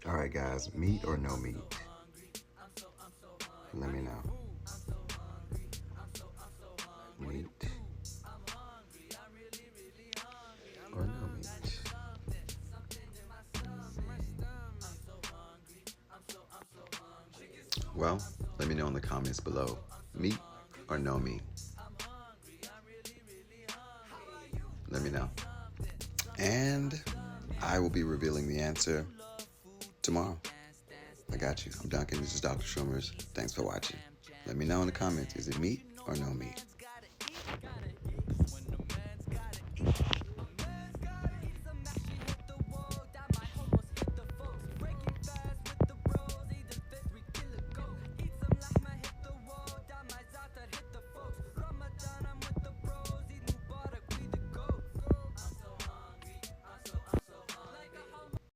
All right, guys, meat or no meat? Let me know. Meat or no meat? Well, let me know in the comments below. Meat or no meat? Let me know. And I will be revealing the answer tomorrow. I got you. I'm Duncan. This is Dr. Schroomer's. Thanks for watching. Let me know in the comments. Is it meat or no meat?